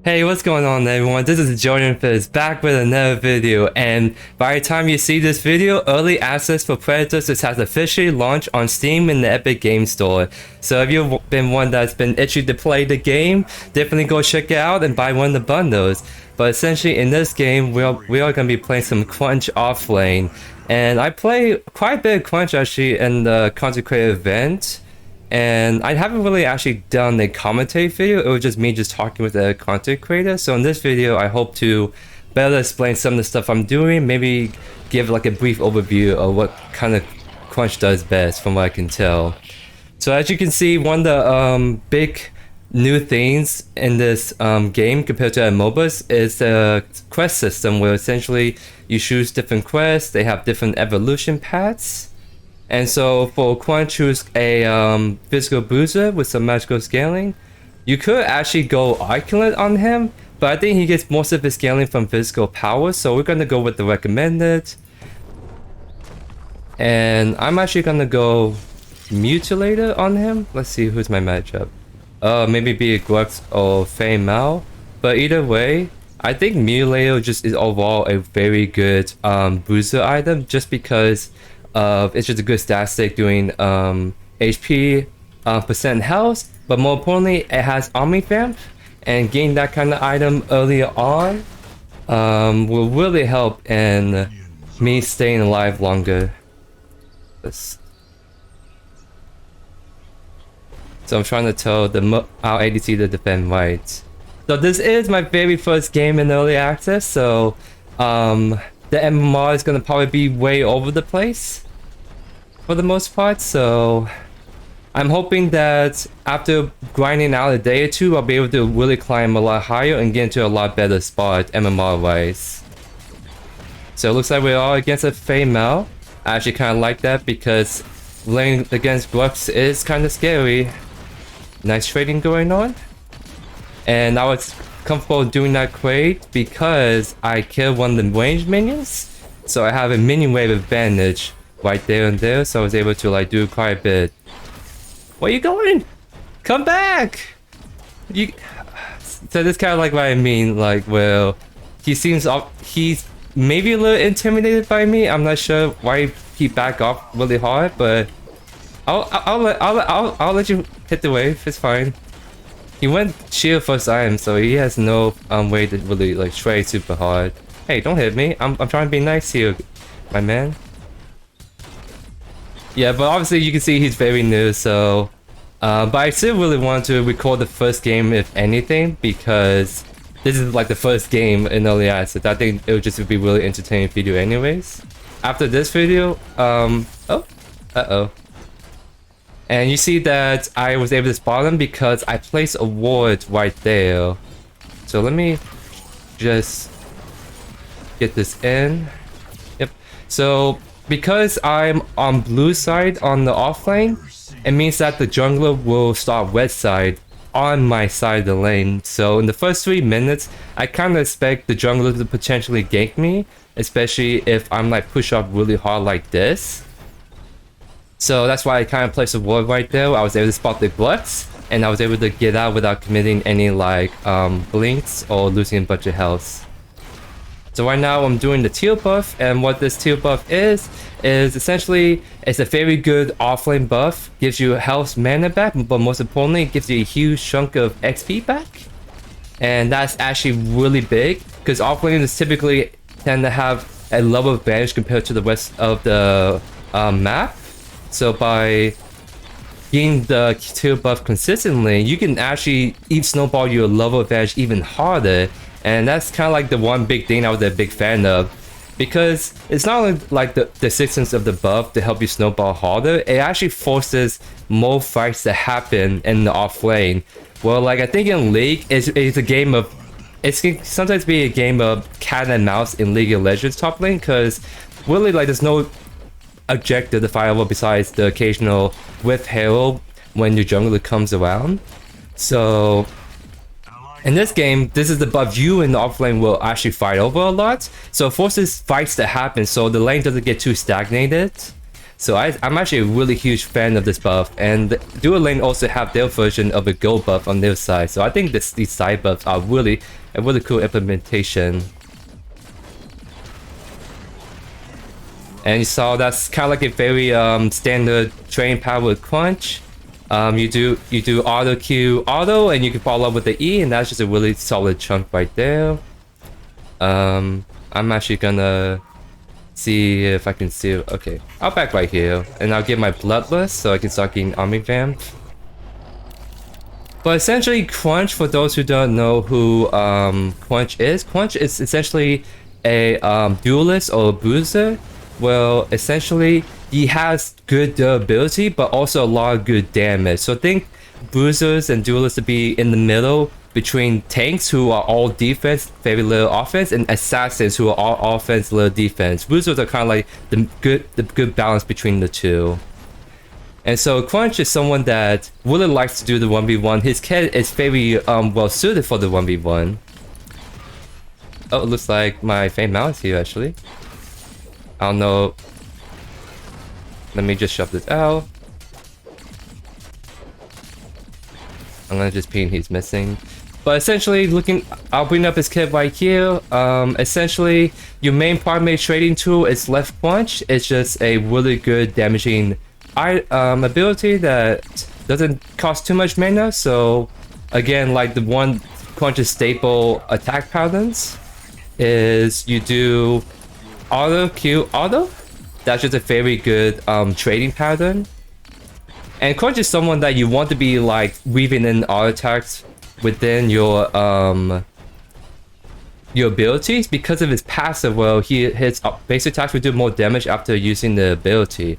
Hey, what's going on everyone? This is Jordan Fizz back with another video, and by the time you see this video, early access for Predecessor has officially launched on Steam in the Epic Game Store. So if you've been one that's been itchy to play the game, definitely go check it out and buy one of the bundles. But essentially in this game, we are going to be playing some Crunch Offlane. And I play quite a bit of Crunch actually in the Consecrated event. And I haven't really actually done a commentary video. It was just me just talking with a content creator. So in this video, I hope to better explain some of the stuff I'm doing. Maybe give like a brief overview of what kind of Crunch does best from what I can tell. So as you can see, one of the big new things in this game compared to MOBAs is the quest system, where essentially you choose different quests. They have different evolution paths. And so for Quan, choose a physical booster with some magical scaling. You could actually go Arculent on him, but I think he gets most of his scaling from physical power, so we're gonna go with the recommended. And I'm actually gonna go Mutilator on him. Let's see who's my matchup. Maybe be a Glux or Fei Mao. But either way, I think Mutilator just is overall a very good booster item, just because it's just a good stat stick doing HP, percent health, but more importantly, it has Omni Vamp, and getting that kind of item earlier on will really help in me staying alive longer. So I'm trying to tell our ADC to defend right. So this is my very first game in early access, so the MMR is gonna probably be way over the place for the most part, so I'm hoping that after grinding out a day or two, I'll be able to really climb a lot higher and get into a lot better spot MMR wise. So it looks like we're all against a Fei Mao. I actually kind of like that because playing against Glux is kind of scary. Nice trading going on. And I was comfortable doing that trade because I killed one of the ranged minions, so I have a minion wave advantage right there and there, so I was able to like do quite a bit. Where you going? Come back! So this kind of like what I mean, like, well, he's maybe a little intimidated by me. I'm not sure why he back off really hard, but I'll let you hit the wave. It's fine. He went shield first item, so he has no way to really like trade super hard. Hey, don't hit me. I'm trying to be nice here, my man. Yeah, but obviously you can see he's very new, so but I still really want to record the first game if anything, because this is like the first game in early access. I think it would just be really entertaining video anyways. After this video, and you see that I was able to spot him because I placed a ward right there. So let me just get this in. Yep. So because I'm on blue side on the offlane, it means that the jungler will start red side on my side of the lane. So in the first 3 minutes, I kind of expect the jungler to potentially gank me, especially if I'm like push up really hard like this. So that's why I kind of placed a ward right there. I was able to spot the Glux, and I was able to get out without committing any like blinks or losing a bunch of health. So right now I'm doing the teal buff, and what this teal buff is essentially it's a very good offlane buff. Gives you health, mana back, but most importantly it gives you a huge chunk of XP back. And that's actually really big because offlaners typically tend to have a level advantage compared to the rest of the map. So by getting the teal buff consistently, you can actually snowball your level advantage even harder. And that's kind of like the one big thing I was a big fan of, because it's not only like the existence of the buff to help you snowball harder, it actually forces more fights to happen in the off lane. Well, like I think in League, it's a game of, it can sometimes be a game of cat and mouse in League of Legends top lane, because really like there's no objective to fight over besides the occasional whiff halo when your jungler comes around. So in this game, this is the buff you in the offlane will actually fight over a lot, so it forces fights to happen so the lane doesn't get too stagnated. So I'm actually a really huge fan of this buff, and Dual Lane also have their version of a gold buff on their side. So I think these side buffs are really a really cool implementation. And you saw that's kind of like a very standard train power with Crunch. You do auto Q auto, and you can follow up with the E, and that's just a really solid chunk right there. I'm actually gonna see if I can see. Okay, I'll back right here, and I'll get my Bloodlust so I can start getting Army Vamp. But essentially, Crunch, for those who don't know who Crunch is essentially a duelist or a bruiser. Well, essentially, he has good durability, but also a lot of good damage. So think bruisers and duelists to be in the middle between tanks who are all defense, very little offense, and assassins who are all offense, little defense. Bruisers are kind of like the good balance between the two. And so Crunch is someone that really likes to do the 1v1. His kit is very well suited for the 1v1. Oh, it looks like my famed mount is here actually. I don't know. Let me just shove this out. I'm gonna just ping he's missing. But essentially, I'll bring up his kit right here. Essentially, your main primary trading tool is left Crunch. It's just a really good damaging ability that doesn't cost too much mana. So again, like the one Crunch's staple attack patterns is you do auto Q auto. That's just a very good trading pattern. And Crunch is someone that you want to be like weaving in auto attacks within your abilities because of his passive. Well, his basic attacks will do more damage after using the ability.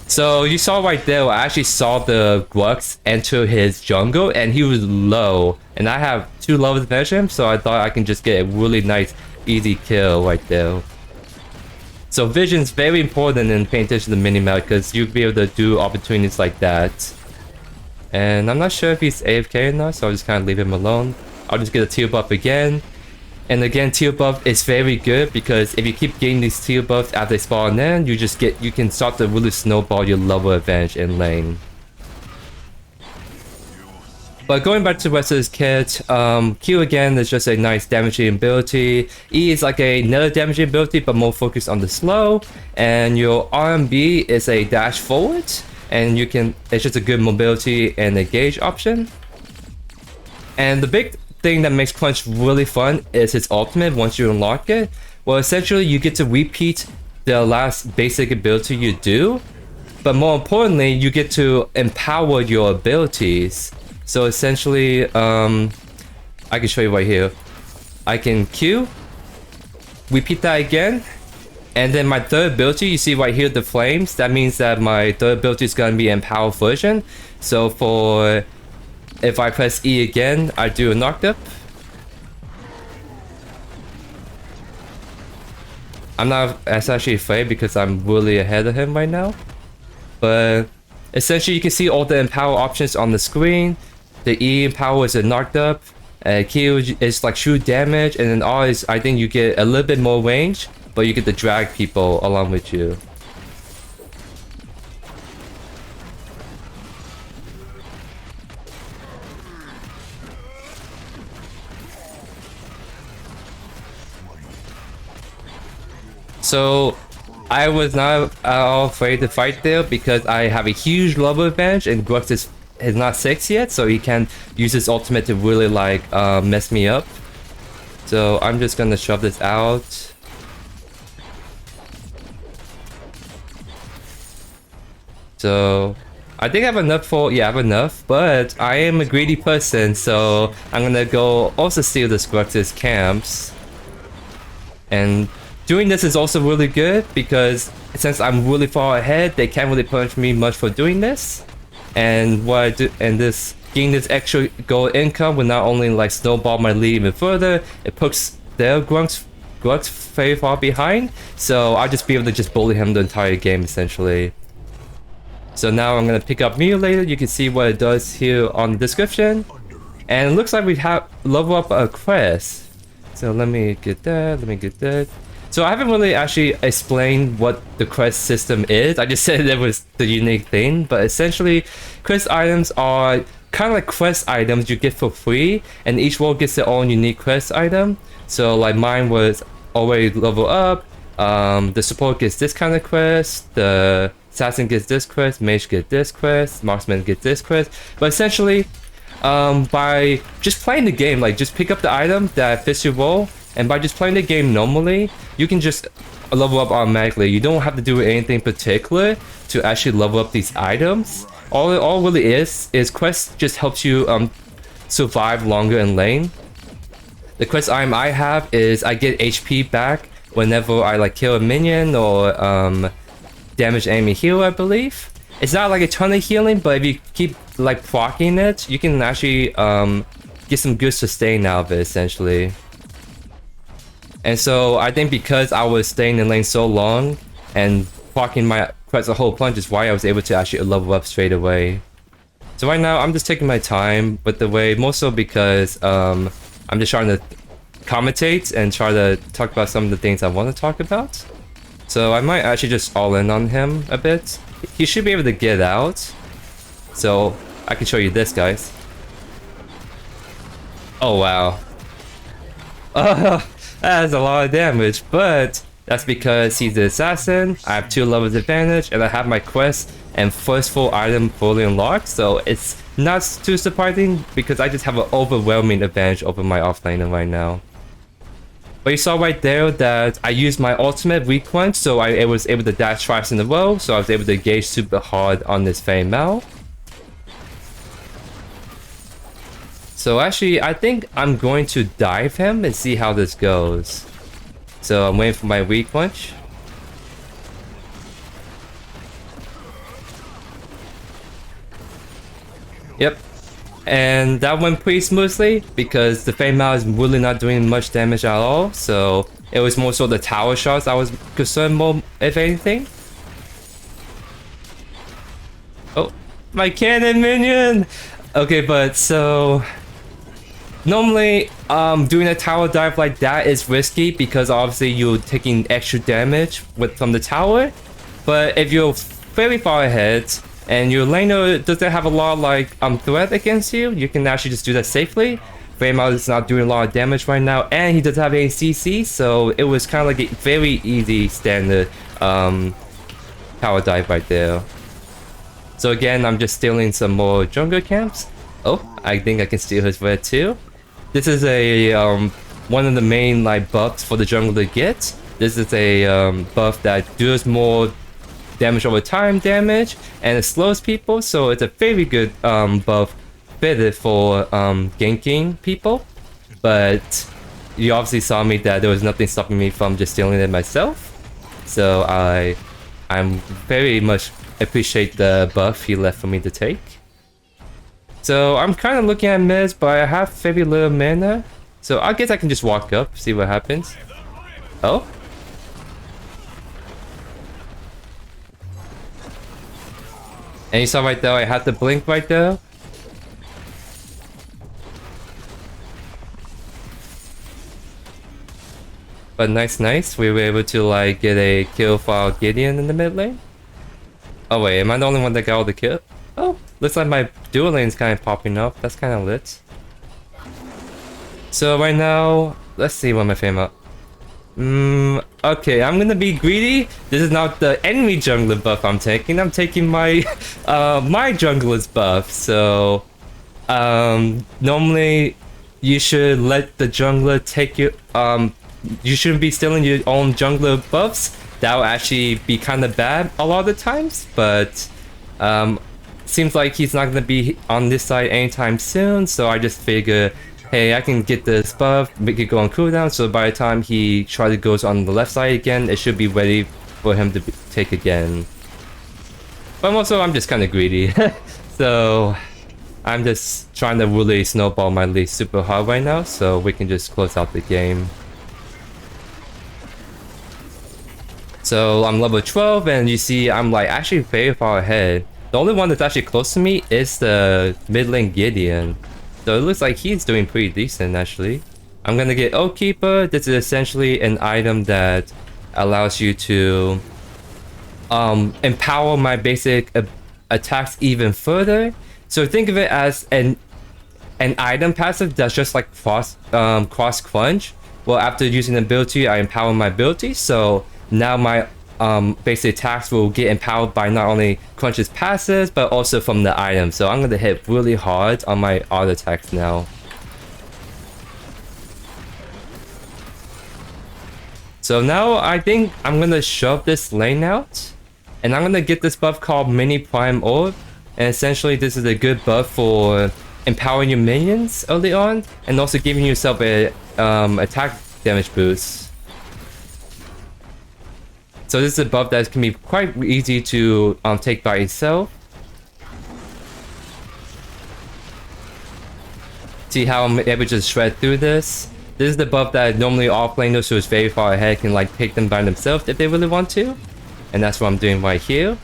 So you saw right there, I actually saw the Grux enter his jungle and he was low. And I have 2 levels advantage him, so I thought I can just get a really nice, easy kill right there. So vision's very important in paying attention to the minimap because you'll be able to do opportunities like that. And I'm not sure if he's AFK or not, so I'll just kind of leave him alone. I'll just get a tier buff again. And again, tier buff is very good because if you keep getting these tier buffs after they spawn in, you can start to really snowball your level advantage in lane. But going back to the rest of his kit, Q again is just a nice damaging ability. E is like another damaging ability but more focused on the slow. And your RMB is a dash forward. And it's just a good mobility and a gauge option. And the big thing that makes Crunch really fun is his ultimate once you unlock it. Well, essentially you get to repeat the last basic ability you do, but more importantly you get to empower your abilities. So essentially I can show you right here. I can Q, repeat that again, and then my third ability, you see right here the flames, that means that my third ability is going to be empower version. So if I press E again, I do a knocked up. I'm not actually afraid because I'm really ahead of him right now. But essentially you can see all the empower options on the screen. The E empower is a knocked up. Q is like shoot damage, and then R is I think you get a little bit more range, but you get to drag people along with you. So I was not afraid to fight there because I have a huge level advantage and Grux is not 6 yet, so he can use his ultimate to really like mess me up. So I'm just gonna shove this out. So I think I have enough I have enough, but I am a greedy person, so I'm gonna go also steal the Grux's camps. And doing this is also really good because since I'm really far ahead, they can't really punish me much for doing this. And what I do, and getting this extra gold income will not only like snowball my lead even further, it puts their Grux very far behind. So I'll just be able to just bully him the entire game essentially. So now I'm gonna pick up Mutilator. You can see what it does here on the description. And it looks like we have level up a quest. So let me get that, let me get that. So I haven't really actually explained what the quest system is. I just said it was the unique thing, but essentially quest items are kind of like quest items you get for free, and each world gets their own unique quest item. So like mine was already level up, the support gets this kind of quest, the assassin gets this quest, mage gets this quest, marksman gets this quest. But essentially, by just playing the game, like just pick up the item that fits your role, and by just playing the game normally, you can just level up automatically. You don't have to do anything particular to actually level up these items. All it all really is quest just helps you survive longer in lane. The quest item I have is I get HP back whenever I like kill a minion or damage enemy healer, I believe. It's not like a ton of healing, but if you keep like proccing it, you can actually get some good sustain out of it essentially. And so I think because I was staying in lane so long and proccing my quest a whole bunch is why I was able to actually level up straight away. So right now I'm just taking my time with the way, more so because I'm just trying to commentate and try to talk about some of the things I want to talk about. So I might actually just all in on him a bit. He should be able to get out. So I can show you this, guys. Oh wow. That's a lot of damage, but that's because he's the assassin, I have 2 levels advantage, and I have my quest and first full item fully unlocked, so it's not too surprising because I just have an overwhelming advantage over my offlaner right now. But you saw right there that I used my ultimate weak point, so I was able to dash twice in a row, so I was able to engage super hard on this Fey Mal. So actually, I think I'm going to dive him and see how this goes. So I'm waiting for my weak punch. Yep. And that went pretty smoothly because the Fey Mal is really not doing much damage at all. So it was more so the tower shots I was concerned more, if anything. Oh, my cannon minion! Okay, but so normally doing a tower dive like that is risky because obviously you're taking extra damage from the tower. But if you're very far ahead and your laner doesn't have a lot of like threat against you, you can actually just do that safely. Feymal is not doing a lot of damage right now, and he doesn't have any CC, so it was kind of like a very easy standard tower dive right there. So again, I'm just stealing some more jungle camps. Oh, I think I can steal his red too. This is a one of the main like buffs for the jungle to get. This is a buff that does more damage over time damage, and it slows people, so it's a very good buff fitted for ganking people. But you obviously saw me that there was nothing stopping me from just stealing it myself. So I'm very much appreciate the buff he left for me to take. So I'm kind of looking at mids, but I have very little mana. So I guess I can just walk up, see what happens. Oh? And you saw right there, I had to blink right there. But nice. We were able to like get a kill for Gideon in the mid lane. Oh wait, am I the only one that got all the kill? Oh, looks like my dual lane's kind of popping up. That's kind of lit. So right now, let's see what my fame up. Okay, I'm gonna be greedy. This is not the enemy jungler buff I'm taking. I'm taking my my jungler's buff. So normally you should let the jungler take your you shouldn't be stealing your own jungler buffs. That will actually be kind of bad a lot of the times, but seems like he's not gonna be on this side anytime soon, so I just figure, hey, I can get this buff, make it go on cooldown, so by the time he tries to go on the left side again, it should be ready for him to take again. But also, I'm just kind of greedy, so I'm just trying to really snowball my lead super hard right now, so we can just close out the game. So I'm level 12, and you see I'm like actually very far ahead. The only one that's actually close to me is the mid lane Gideon. So it looks like he's doing pretty decent actually. I'm gonna get Oak Keeper. This is essentially an item that allows you to empower my basic attacks even further. So think of it as an item passive that's just like cross crunch. Well, after using the ability, I empower my ability. So now my basic attacks will get empowered by not only Crunch's passives, but also from the item. So I'm gonna hit really hard on my auto attacks now. So now I think I'm gonna shove this lane out, and I'm gonna get this buff called Mini Prime Orb. And essentially this is a good buff for empowering your minions early on, and also giving yourself a attack damage boost. So this is a buff that can be quite easy to take by itself. See how I'm able to just shred through this? This is the buff that normally offlaners who is very far ahead can like pick them by themselves if they really want to. And that's what I'm doing right here.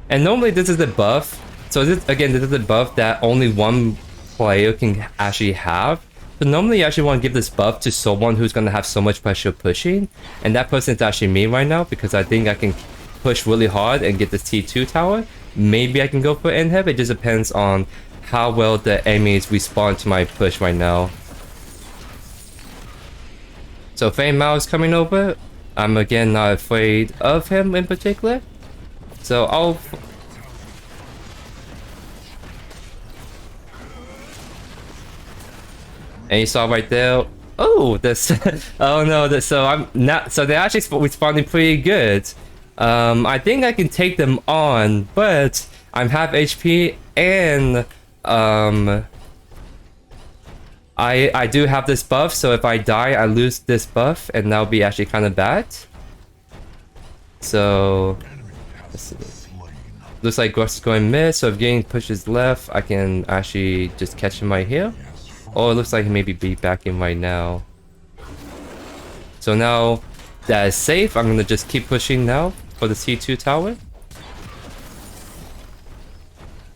And normally this is the buff. So this is the buff that only one player can actually have. So normally you actually want to give this buff to someone who's going to have so much pressure pushing. And that person is actually me right now, because I think I can push really hard and get this T2 tower. Maybe I can go for inhib. It just depends on how well the enemies respond to my push right now. So Fame Mao is coming over. I'm again not afraid of him in particular. So I'll... And you saw right there. Oh, this. Oh no, so I'm not. So they're actually responding pretty good. I think I can take them on, but I'm half HP, and I do have this buff. So if I die, I lose this buff, and that'll be actually kind of bad. So let's see. Looks like Gross is going mid. So if Gang pushes left, I can actually just catch him right here. Oh, it looks like he may be back in right now. So now that is safe, I'm gonna just keep pushing now for the C2 tower.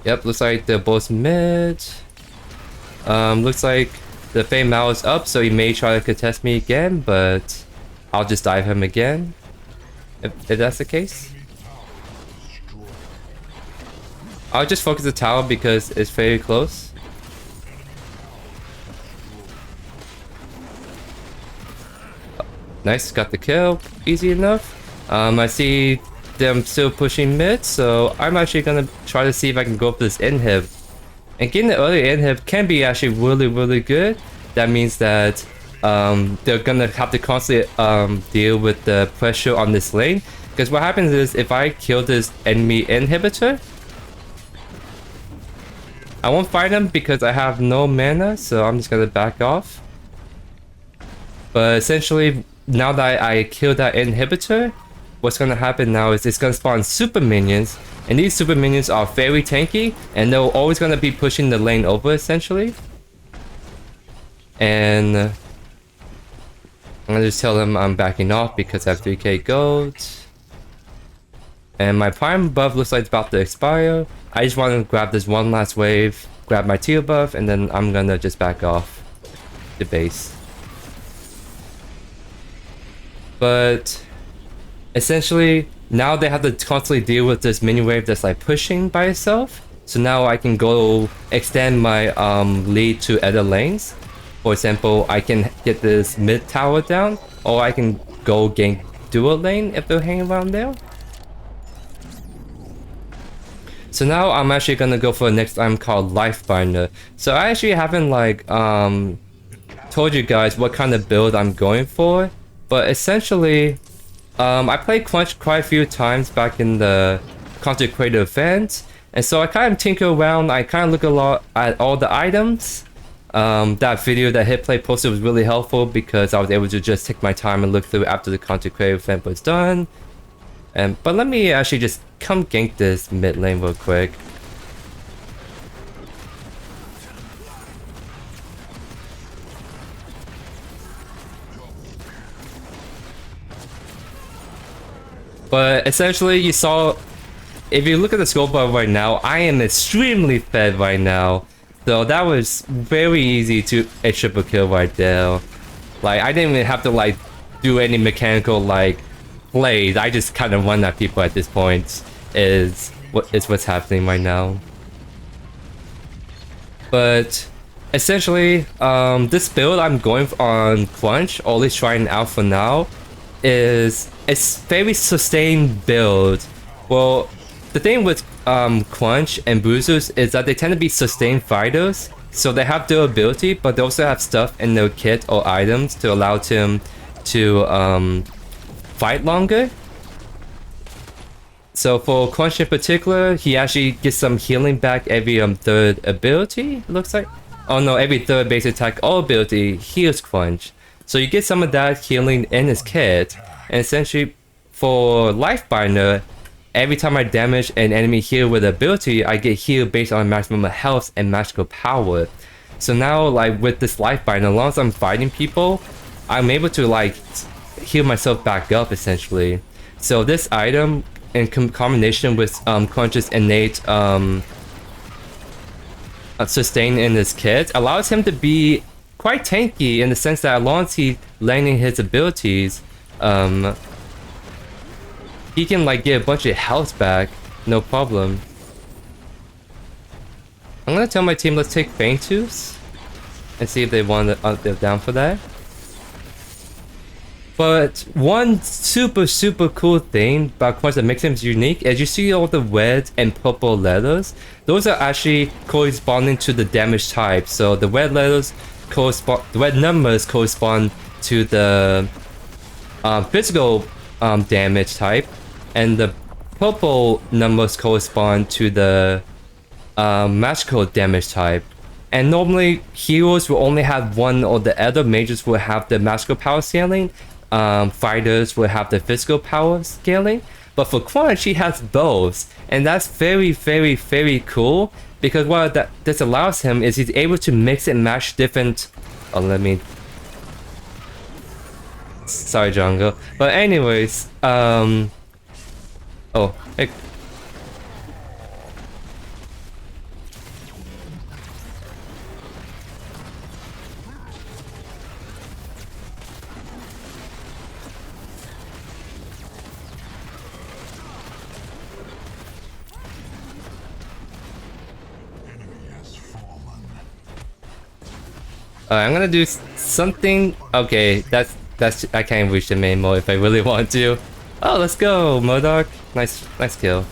Yep, looks like they're both mid. Looks like the Fame Mao is up, so he may try to contest me again, but I'll just dive him again. If that's the case. I'll just focus the tower because it's very close. Nice, got the kill. Easy enough. I see them still pushing mid, so I'm actually gonna try to see if I can go for this inhib. And getting the early inhib can be actually really good. That means that they're gonna have to constantly deal with the pressure on this lane. Because what happens is, if I kill this enemy inhibitor, I won't fight him because I have no mana, so I'm just gonna back off. But essentially, now that I kill that inhibitor, what's gonna happen now is it's gonna spawn super minions, and these super minions are very tanky, and they're always gonna be pushing the lane over essentially. And I'm gonna just tell them I'm backing off because I have 3k gold. And my prime buff looks like it's about to expire. I just want to grab this one last wave, grab my tier buff, and then I'm gonna just back off the base. But essentially, now they have to constantly deal with this mini wave that's like pushing by itself. So now I can go extend my lead to other lanes. For example, I can get this mid tower down, or I can go gank dual lane if they're hanging around there. So now I'm actually gonna go for a next item called Lifebinder. So I actually haven't like told you guys what kind of build I'm going for. But essentially, I played Crunch quite a few times back in the Content Creator event, and so I kind of tinker around. I kind of look a lot at all the items. That video that Hitplay posted was really helpful because I was able to just take my time and look through after the Content Creator event was done. But let me actually just come gank this mid lane real quick. But essentially, you saw if you look at the skill bar right now, I am extremely fed right now. So that was very easy to a triple kill right there. Like, I didn't even have to, like, do any mechanical, like, plays. I just kind of run at people at this point, is what's happening right now. But essentially, this build I'm going on Crunch, or at least trying out for now, is it's very sustained build. Well, the thing with Crunch and Bruisers is that they tend to be sustained fighters, so they have durability, but they also have stuff in their kit or items to allow them to fight longer. So for Crunch in particular, he actually gets some healing back every third ability, it looks like. Oh no, every third base attack or ability heals Crunch. So you get some of that healing in his kit, and essentially for Lifebinder, every time I damage an enemy heal with ability, I get healed based on maximum health and magical power. So now, like with this Lifebinder, as long as I'm fighting people, I'm able to like heal myself back up essentially. So this item, in combination with Crunch's innate sustain in his kit, allows him to be quite tanky in the sense that as long as he's landing his abilities, he can like get a bunch of health back, no problem. I'm gonna tell my team, let's take Faintus and see if they want they're down for that. But one super cool thing about Crunch that makes him unique is you see all the red and purple letters. Those are actually corresponding to the damage type. So the red letters correspond, the red numbers correspond to the physical damage type, and the purple numbers correspond to the magical damage type. And normally heroes will only have one, or the other mages will have the magical power scaling. Fighters will have the physical power scaling, but for Crunch he has both, and that's very cool, because what this allows him is he's able to mix and match different. Oh, let me. Sorry, jungle. But anyways, oh, hey. I'm gonna do something. Okay, that's I can't reach him anymore if I really want to. Oh, let's go, Modok. Nice kill.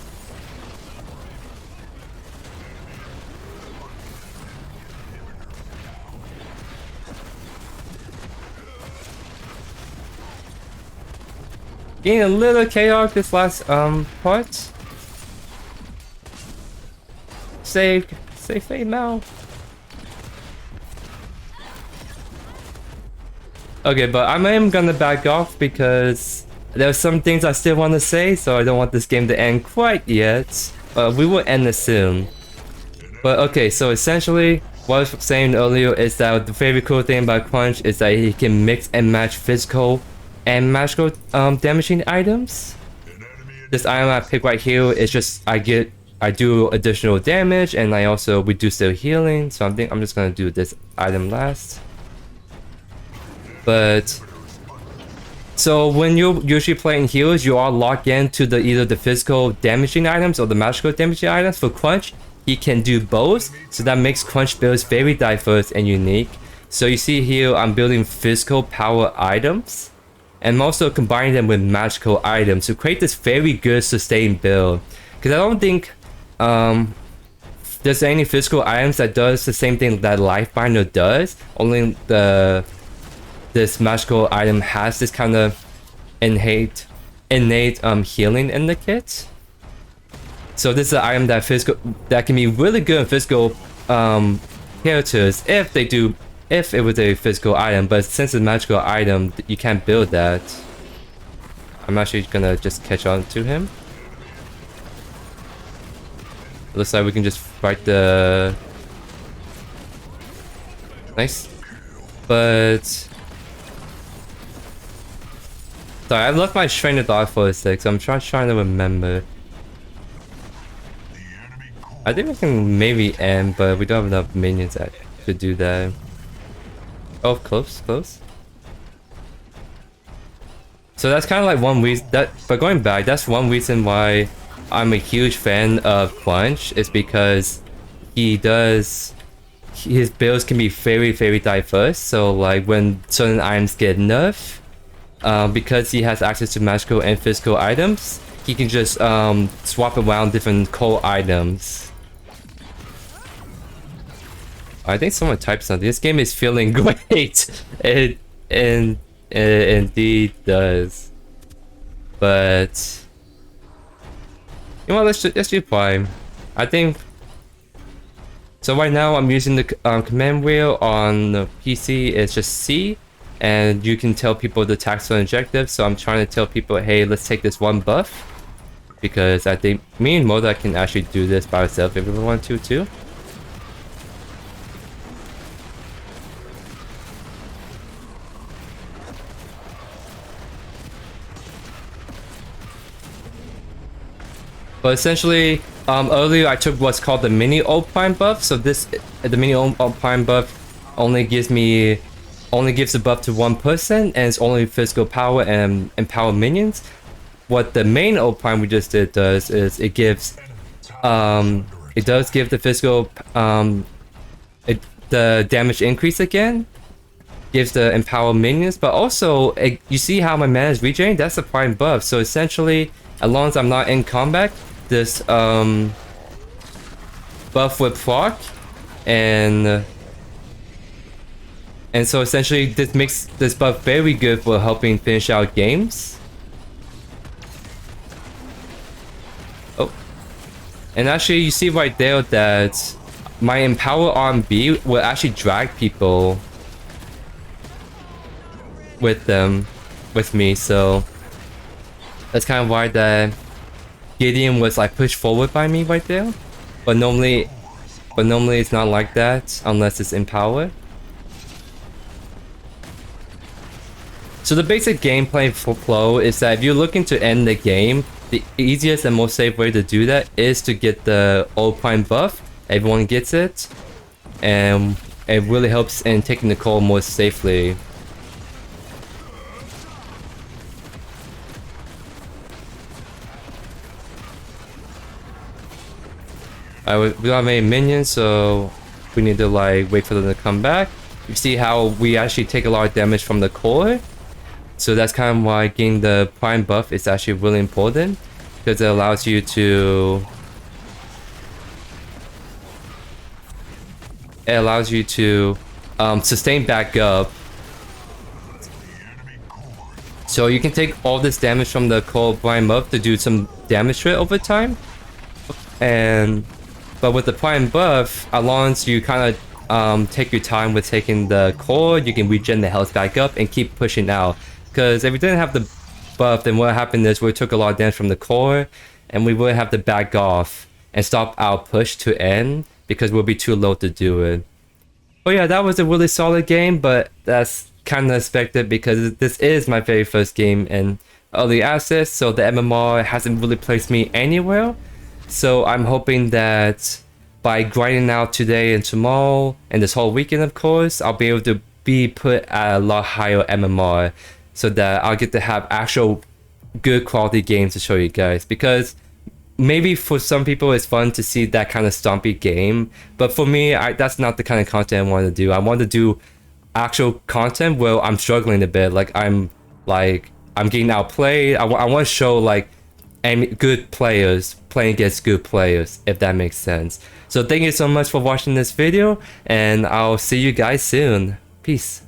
Getting a little chaotic this last part. Save fate now. Okay, but I am gonna back off because there's some things I still want to say, so I don't want this game to end quite yet. We will end it soon. But okay, so essentially, what I was saying earlier is that the very cool thing about Crunch is that he can mix and match physical and magical damaging items. This item I pick right here is just I do additional damage, and I also reduce their healing. So I think I'm just gonna do this item last. But so when you're usually playing healers, you are locked into either the physical damaging items or the magical damaging items. For Crunch, he can do both, so that makes Crunch builds very diverse and unique. So you see here, I'm building physical power items, and I'm also combining them with magical items to create this very good sustained build. Because I don't think there's any physical items that does the same thing that Lifebinder does. Only this magical item has this kind of innate healing in the kit. So this is an item that can be really good in physical characters if it was a physical item, but since it's a magical item, you can't build that. I'm actually gonna just catch on to him. Looks like we can just fight the... Nice. But... Sorry, I left my train of thought for a sec, so I'm trying to remember. I think we can maybe end, but we don't have enough minions to do that. Oh, close, close. So that's kind of like one reason that, but going back, that's one reason why I'm a huge fan of Quench, is because his builds can be very, very diverse. So like when certain items get nerfed, because he has access to magical and physical items, he can just swap around different core items. I think someone typed something. This game is feeling great. It indeed does. But you know what? Let's do Prime. I think. So right now I'm using the command wheel on the PC. It's just C, and you can tell people the tactical objective. So I'm trying to tell people, hey, let's take this one buff, because I think me and Moda can actually do this by ourselves if we want to too. But essentially, earlier I took what's called the mini ult prime buff. So the mini ult prime buff only gives the buff to one person, and it's only physical power and empower minions. What the main ult prime we just did does is it does give the physical the damage increase again, gives the empower minions, but also you see how my mana is regenerating. That's a prime buff. So essentially, as long as I'm not in combat, this buff would proc, and so essentially this makes this buff very good for helping finish out games. Oh, and actually you see right there that my empower RMB will actually drag people with me, so that's kind of why that Gideon was like pushed forward by me right there. But normally it's not like that unless it's in power. So the basic gameplay flow is that if you're looking to end the game, the easiest and most safe way to do that is to get the ult prime buff. Everyone gets it, and it really helps in taking the call more safely. We don't have any minions, so we need to like wait for them to come back. You see how we actually take a lot of damage from the core, so that's kind of why getting the prime buff is actually really important, because it allows you to sustain back up. So you can take all this damage from the core prime buff to do some damage to it over time, but with the prime buff, as long as you kind of take your time with taking the core, you can regen the health back up and keep pushing out. Because if we didn't have the buff, then what happened is we took a lot of damage from the core, and we would have to back off and stop our push to end, because we'll be too low to do it. But yeah, that was a really solid game, but that's kind of expected because this is my very first game in early access, so the MMR hasn't really placed me anywhere. So I'm hoping that by grinding out today and tomorrow and this whole weekend, of course, I'll be able to be put at a lot higher MMR, so that I'll get to have actual good quality games to show you guys. Because maybe for some people it's fun to see that kind of stompy game, but for me, that's not the kind of content I want to do. I want to do actual content where I'm struggling a bit, like I'm getting outplayed. I want to show like good players playing against good players, if that makes sense. So thank you so much for watching this video, and I'll see you guys soon. Peace.